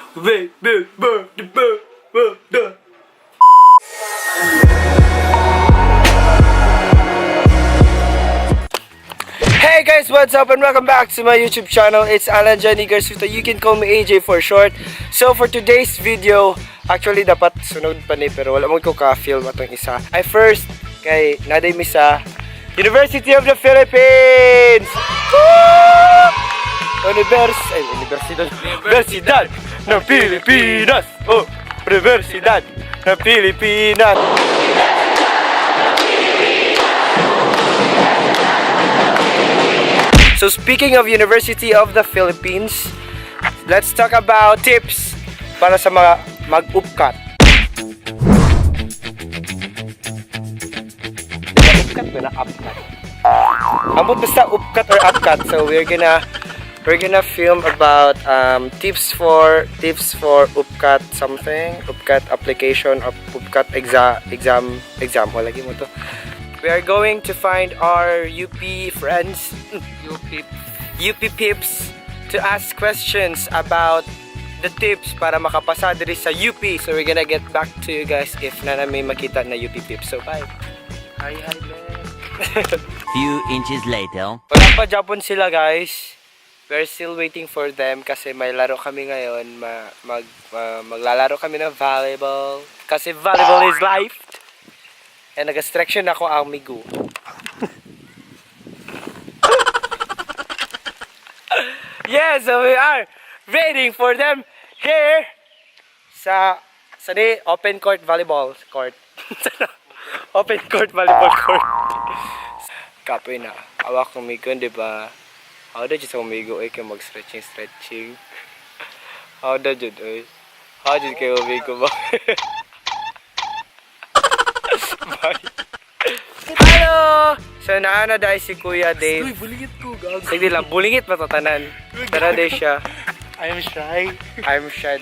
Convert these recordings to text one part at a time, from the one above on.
Hey guys, what's up and welcome back to my YouTube channel. It's Alan Johnny Garsuta. You can call me AJ for short. So for today's video, actually dapat sunod pa ni pero wala mo ko ka-film atong isa. I first kay naday mi sa University of the Philippines. Universidad ng Pilipinas. Oh, Universidad ng Pilipinas. So speaking of University of the Philippines, let's talk about tips para sa mga mag-UPCAT. UPCAT ba na UPCAT? Ambot basta UPCAT or UPCAT. So we're gonna film about tips for UPCAT something, UPCAT application of UPCAT exam wala lagi mo to. We are going to find our UP friends, UP PIPS, to ask questions about the tips para makapasa diri sa UP. So we're gonna get back to you guys if na may makita na UP PIPS. So bye. Hi, man. Few inches later. Wala pa Japon sila guys. We're still waiting for them kasi may laro kami ngayon. Maglalaro kami ng volleyball. Kasi volleyball is life. And nag-distraction ako ang migo. Yeah, so we are waiting for them here sa open court volleyball court. Open court volleyball court. Kapoy na. Awak ng migo, di ba? How da jud sa migo ay kay mag-stretching. How da jud ay? How jud kayo migo ba? Hello! So naana dahil si Kuya Dave. Uy, bulingit ko, gago. Sige lang, bulingit matatanan. Tara dahil siya. I'm shy. I'm shy.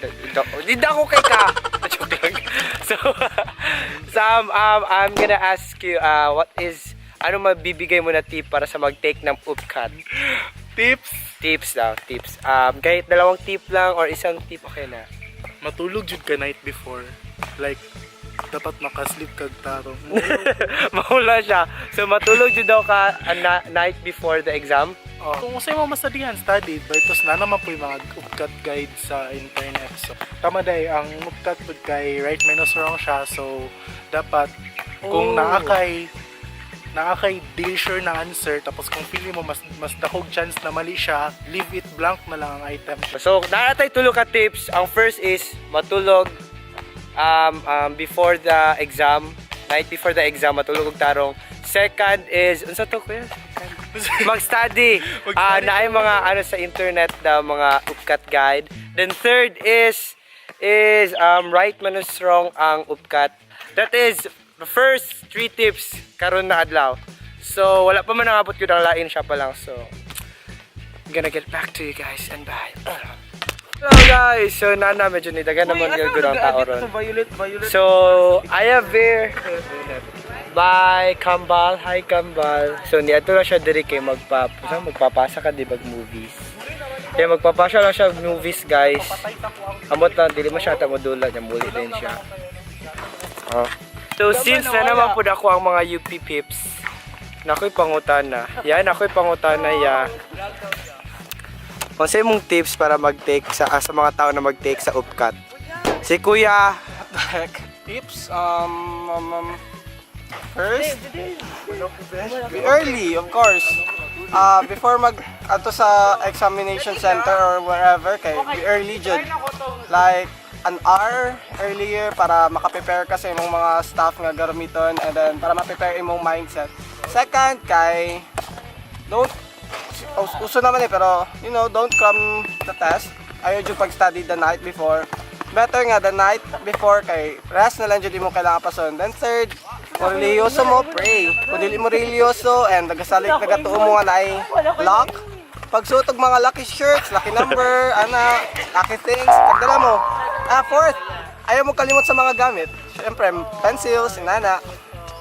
Hindi ako kay ka. Joke lang. So I'm gonna ask you, ano mabibigay mo na tip para sa mag-take ng UPCAT? Tips? Tips daw, tips. Kahit dalawang tip lang or isang tip, okay na. Matulog jud ka night before. Like, dapat makasleep kag tarong. Mahula siya. So matulog jud daw ka night before the exam. Kung usay mo masadihan, study. But na naman po yung mga UPCAT guide sa internet. So, tama day, ang UPCAT po kay right minus wrong siya. So, dapat, kung naakay di sure na answer, tapos kung feeling mo mas dahog chance na mali siya, leave it blank na lang ang item. So, naratay tulo ka tips. Ang first is, matulog before the exam. Night before the exam, matulog og tarong. Second is, unsa to kuya? Mag-study. Na ay mga ano sa internet na mga UPCAT guide. Then third is right manus wrong ang UPCAT. That is the first 3 tips karon na adlaw. So wala pa man nangabot gyud ang lain siya pa lang. So I'm gonna get back to you guys and bye. Hello guys. So nana medyo nidagan naman gyud ang tao ron. So I have here bye, Kambal. Hi, Kambal. So, niyato lang siya diri kay magpapasa ka, di ba, movies. Kaya magpapasa lang siya movies, guys. Amot lang, dili mo siya tamadula. Muli din siya. So, since na naman po ako ang mga UP PIPS, nako'y pangutana. Yan, nako'y pangutana, ya. Kung sa'yo mong tips para mag-take sa mga tao na mag-take sa UPCAT. Si Kuya. Tips, first, be early, of course. Before ato sa examination center or wherever, kay be early jud. Like an hour earlier para maka-prepare ka sa imong mga staff nga gamiton, and then para ma-prepare imong mindset. Second, kay uso naman pero don't cram the test. Ayaw jud pag-study the night before. Better nga the night before kay rest na lang jud mo kailangan pason. Then third, kung religyoso mo, pray. Kung dili mo religyoso and nagatuo mo nga na ay lock, pagsuot og mga lucky shirts, lucky number, lucky things, pagdala mo. Fourth, ayaw mo kalimot sa mga gamit. Siyempre, pencils, inana.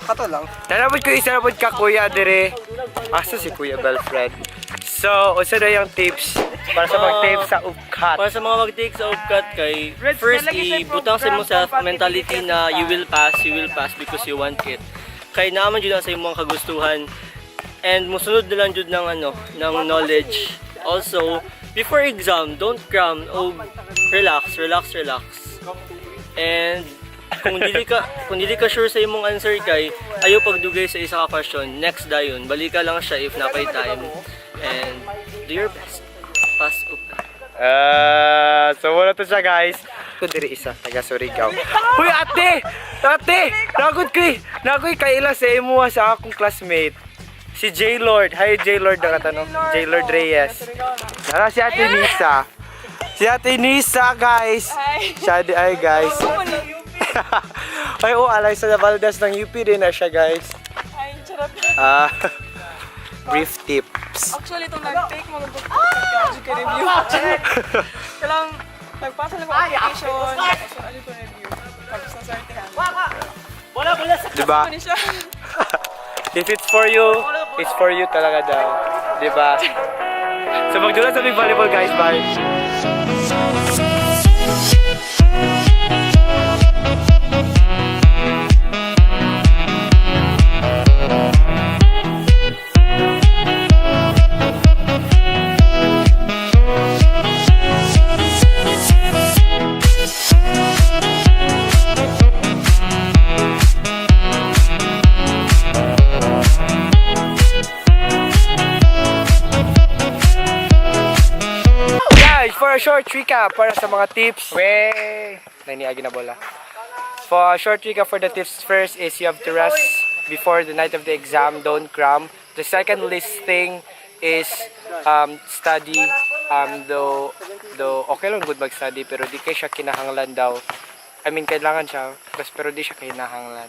Kato lang. Nanapod ko isa napod ka kuya dire. Asa si Kuya Belfred. So, usa na yung tips Para sa mag-tape sa UPCAT. Para sa mga mag-take sa UPCAT kay first ibutang sa imong self mentality na you will pass because you want it. Kay naaman jud lang sa imong kagustuhan and musunod na lang jud ng ng knowledge. Also, before exam, don't cram. Oh, relax. And kung dili ka sure sa imong answer kay ayo pagdugay sa isa ka question, next dayon balika lang siya if napay time and do your best. Pass UPCAT. So wala to siya guys. Ito diri isa, taga Surigao. Uy ate! Nagod kaila sa imuha sa akong classmate. Si J Lord. Hi J Lord na katanong. J Lord Reyes. Nara si Ate Nisa. Si Ate Nisa guys. Siya di ay guys. Ay alay sa Valdez ng UP din na siya guys. Ay, charot. Brief tips. Actually, itong nag-take mo ng review. Kailang nagpasa lang ako application. So, ano ito review? Tapos na sortihan. Diba? Ano siya? If it's for you talaga daw. Diba? So magdula sa big volleyball guys, bye! For a short recap para sa mga tips. Nainiagi na bola. For a short recap for the tips, first is you have to rest before the night of the exam. Don't cram. The second list thing is study. Though okay lang good mag-study pero di kayo siya kinahanglan daw. I mean kailangan siya pero di siya kinahanglan.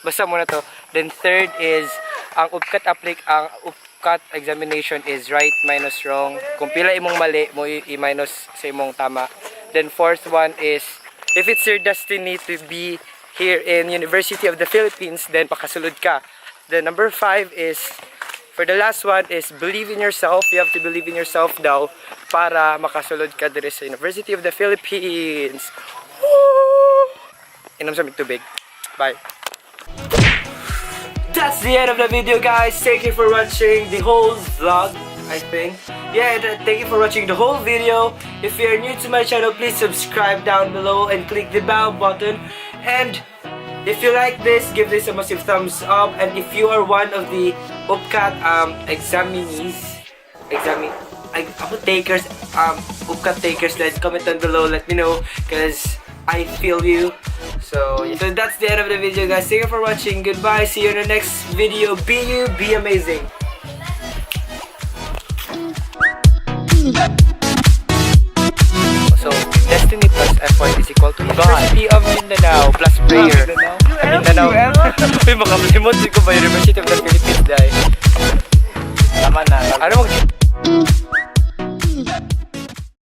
Basta muna to. Then third is ang UPCAT examination is right minus wrong. Kung pila imong mali, mo i-minus sa imong tama. Then fourth one is, if it's your destiny to be here in University of the Philippines, then pakasulod ka. Then number 5 is, for the last one is, believe in yourself. You have to believe in yourself daw para makasulod ka dito sa University of the Philippines. Woo! Inom sa tubig. Bye. That's the end of the video guys. Thank you for watching the whole vlog, I think. Yeah, thank you for watching the whole video. If you're new to my channel, please subscribe down below and click the bell button. And if you like this, give this a massive thumbs up. And if you are one of the UPCAT UPCAT takers, then comment down below, let me know, because I feel you. So that's the end of the video guys. Thank you for watching. Goodbye. See you in the next video. Be you, be amazing. So destiny plus effort is equal to University of Mindanao plus prayer. Mindanao. Uy, makaplimot ko ba University of the Philippines dahil. Tama na. Ano mag